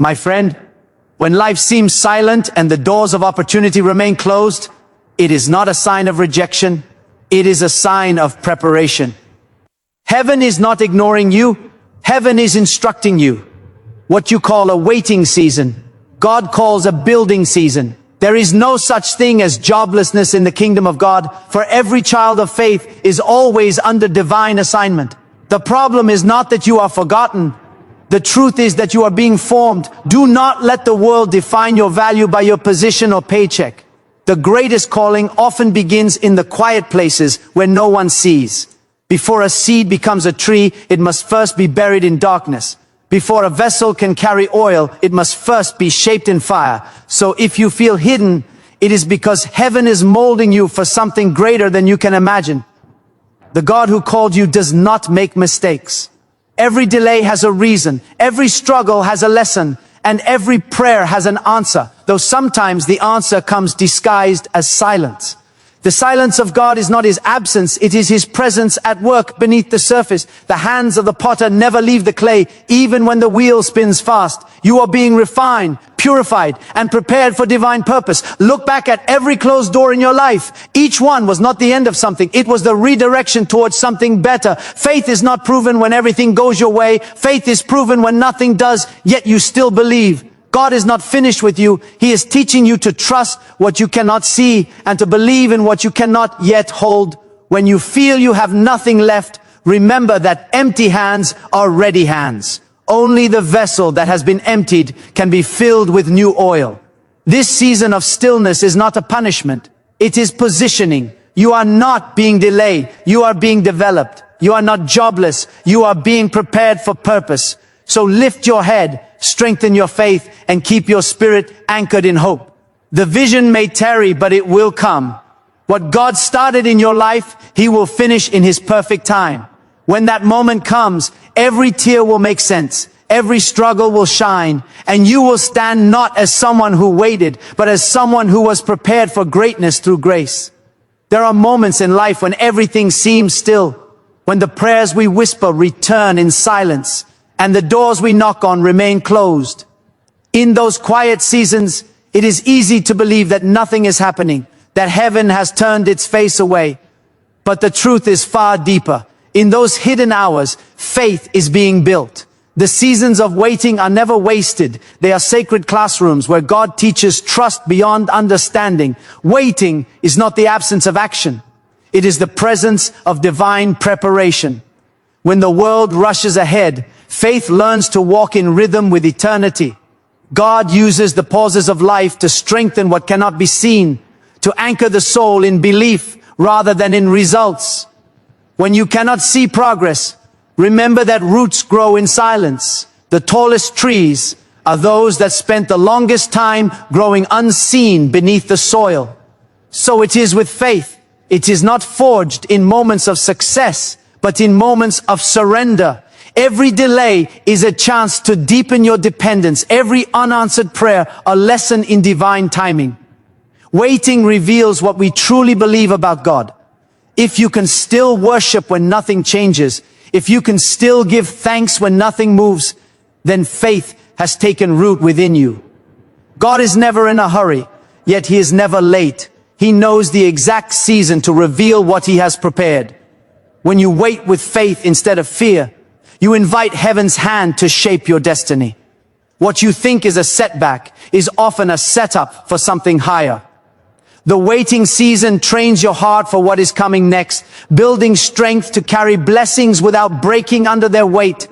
My friend, when life seems silent and the doors of opportunity remain closed, it is not a sign of rejection, it is a sign of preparation. Heaven is not ignoring you, heaven is instructing you. What you call a waiting season, God calls a building season. There is no such thing as joblessness in the kingdom of God, for every child of faith is always under divine assignment. The problem is not that you are forgotten. The truth is that you are being formed. Do not let the world define your value by your position or paycheck. The greatest calling often begins in the quiet places where no one sees. Before a seed becomes a tree, it must first be buried in darkness. Before a vessel can carry oil, it must first be shaped in fire. So if you feel hidden, it is because heaven is molding you for something greater than you can imagine. The God who called you does not make mistakes. Every delay has a reason, every struggle has a lesson, and every prayer has an answer, though sometimes the answer comes disguised as silence. The silence of God is not his absence, it is his presence at work beneath the surface. The hands of the potter never leave the clay, even when the wheel spins fast. You are being refined, purified, and prepared for divine purpose. Look back at every closed door in your life. Each one was not the end of something, it was the redirection towards something better. Faith is not proven when everything goes your way. Faith is proven when nothing does, yet you still believe. God is not finished with you. He is teaching you to trust what you cannot see and to believe in what you cannot yet hold. When you feel you have nothing left, remember that empty hands are ready hands. Only the vessel that has been emptied can be filled with new oil. This season of stillness is not a punishment. It is positioning. You are not being delayed. You are being developed. You are not jobless. You are being prepared for purpose. So lift your head, strengthen your faith, and keep your spirit anchored in hope. The vision may tarry, but it will come. What God started in your life, he will finish in his perfect time. When that moment comes, every tear will make sense. Every struggle will shine, and you will stand not as someone who waited, but as someone who was prepared for greatness through grace. There are moments in life when everything seems still, when the prayers we whisper return in silence, and the doors we knock on remain closed. In those quiet seasons, it is easy to believe that nothing is happening, that heaven has turned its face away. But the truth is far deeper. In those hidden hours, faith is being built. The seasons of waiting are never wasted. They are sacred classrooms where God teaches trust beyond understanding. Waiting is not the absence of action. It is the presence of divine preparation. When the world rushes ahead, faith learns to walk in rhythm with eternity. God uses the pauses of life to strengthen what cannot be seen, to anchor the soul in belief rather than in results. When you cannot see progress, remember that roots grow in silence. The tallest trees are those that spent the longest time growing unseen beneath the soil. So it is with faith. It is not forged in moments of success, but in moments of surrender. Every delay is a chance to deepen your dependence. Every unanswered prayer, a lesson in divine timing. Waiting reveals what we truly believe about God. If you can still worship when nothing changes, if you can still give thanks when nothing moves, then faith has taken root within you. God is never in a hurry, yet he is never late. He knows the exact season to reveal what he has prepared. When you wait with faith instead of fear, you invite heaven's hand to shape your destiny. What you think is a setback is often a setup for something higher. The waiting season trains your heart for what is coming next, building strength to carry blessings without breaking under their weight.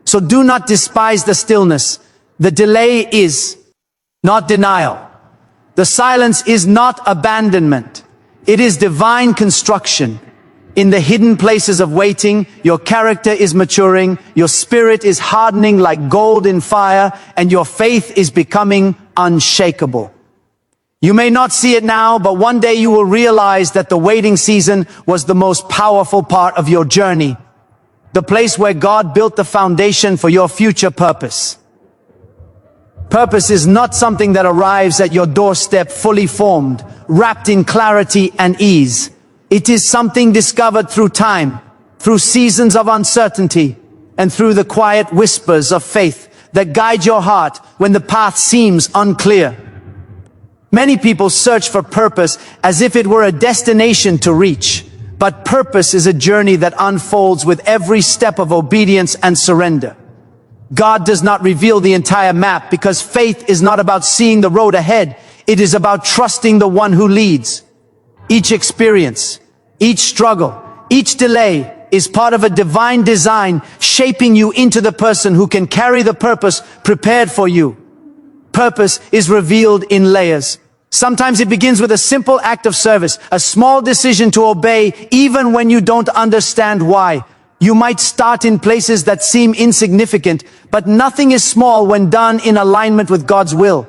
So do not despise the stillness. The delay is not denial. The silence is not abandonment. It is divine construction. In the hidden places of waiting, your character is maturing, your spirit is hardening like gold in fire, and your faith is becoming unshakable. You may not see it now, but one day you will realize that the waiting season was the most powerful part of your journey. The place where God built the foundation for your future purpose. Purpose is not something that arrives at your doorstep fully formed, wrapped in clarity and ease. It is something discovered through time, through seasons of uncertainty, and through the quiet whispers of faith. that guide your heart when the path seems unclear. Many people search for purpose as if it were a destination to reach. But purpose is a journey that unfolds with every step of obedience and surrender. God does not reveal the entire map because faith is not about seeing the road ahead. It is about trusting the one who leads. Each experience, each struggle, each delay is part of a divine design shaping you into the person who can carry the purpose prepared for you. Purpose is revealed in layers. Sometimes it begins with a simple act of service, a small decision to obey even when you don't understand why. You might start in places that seem insignificant, but nothing is small when done in alignment with God's will.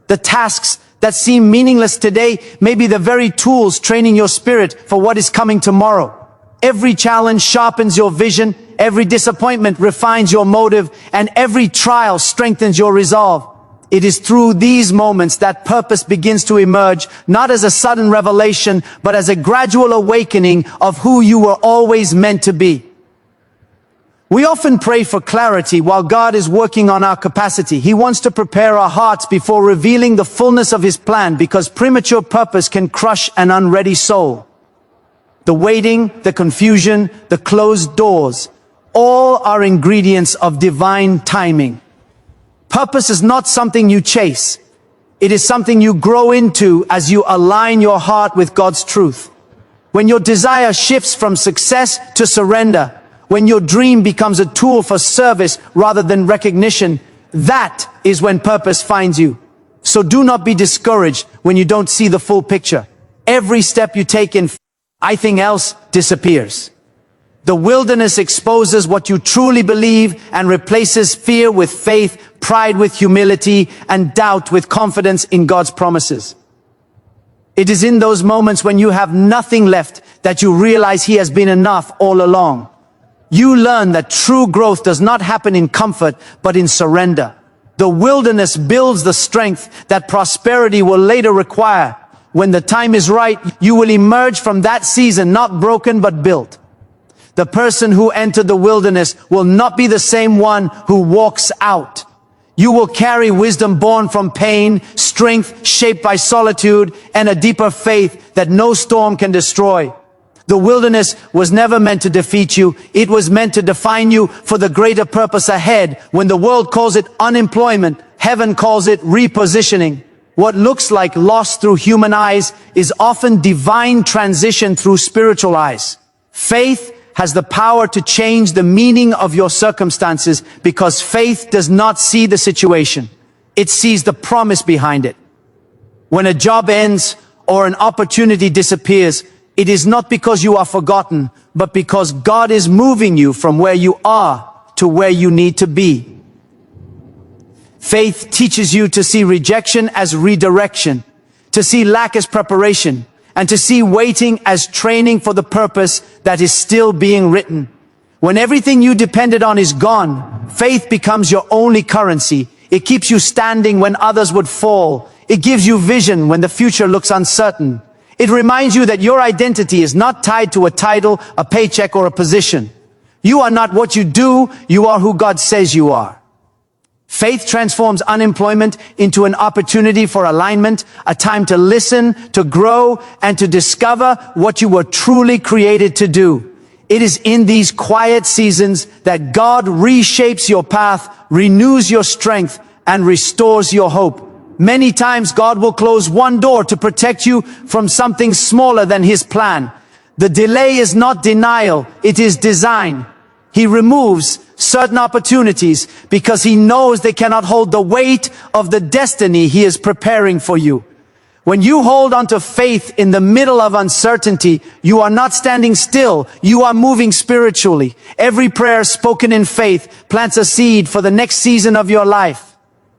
The tasks that seem meaningless today may be the very tools training your spirit for what is coming tomorrow. Every challenge sharpens your vision, every disappointment refines your motive, and every trial strengthens your resolve. It is through these moments that purpose begins to emerge, not as a sudden revelation, but as a gradual awakening of who you were always meant to be. We often pray for clarity while God is working on our capacity. He wants to prepare our hearts before revealing the fullness of His plan, because premature purpose can crush an unready soul. The waiting, the confusion, the closed doors, all are ingredients of divine timing. Purpose is not something you chase. It is something you grow into as you align your heart with God's truth. When your desire shifts from success to surrender, when your dream becomes a tool for service rather than recognition, that is when purpose finds you. So do not be discouraged when you don't see the full picture. Every step you take in, everything else disappears. The wilderness exposes what you truly believe and replaces fear with faith, pride with humility, and doubt with confidence in God's promises. It is in those moments when you have nothing left that you realize He has been enough all along. You learn that true growth does not happen in comfort, but in surrender. The wilderness builds the strength that prosperity will later require. When the time is right, you will emerge from that season not broken but built. The person who entered the wilderness will not be the same one who walks out. You will carry wisdom born from pain, strength shaped by solitude, and a deeper faith that no storm can destroy. The wilderness was never meant to defeat you. It was meant to define you for the greater purpose ahead. When the world calls it unemployment, heaven calls it repositioning. What looks like loss through human eyes is often divine transition through spiritual eyes. Faith has the power to change the meaning of your circumstances, because faith does not see the situation. It sees the promise behind it. When a job ends or an opportunity disappears, it is not because you are forgotten, but because God is moving you from where you are to where you need to be. Faith teaches you to see rejection as redirection, to see lack as preparation, and to see waiting as training for the purpose that is still being written. When everything you depended on is gone, faith becomes your only currency. It keeps you standing when others would fall. It gives you vision when the future looks uncertain. It reminds you that your identity is not tied to a title, a paycheck, or a position. You are not what you do, you are who God says you are. Faith transforms unemployment into an opportunity for alignment, a time to listen, to grow, and to discover what you were truly created to do. It is in these quiet seasons that God reshapes your path, renews your strength, and restores your hope. Many times God will close one door to protect you from something smaller than His plan. The delay is not denial, it is design. He removes certain opportunities because He knows they cannot hold the weight of the destiny He is preparing for you. When you hold on to faith in the middle of uncertainty, you are not standing still, you are moving spiritually. Every prayer spoken in faith plants a seed for the next season of your life.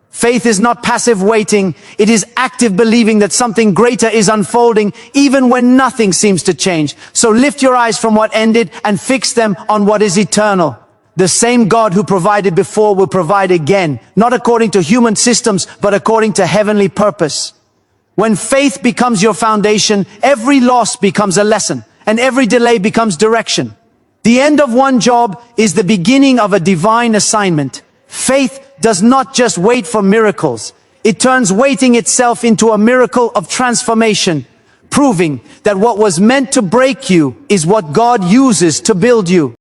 Faith is not passive waiting, it is active believing that something greater is unfolding even when nothing seems to change. So lift your eyes from what ended and fix them on what is eternal. The same God who provided before will provide again, not according to human systems, but according to heavenly purpose. When faith becomes your foundation, every loss becomes a lesson, and every delay becomes direction. The end of one job is the beginning of a divine assignment. Faith does not just wait for miracles. It turns waiting itself into a miracle of transformation, proving that what was meant to break you is what God uses to build you.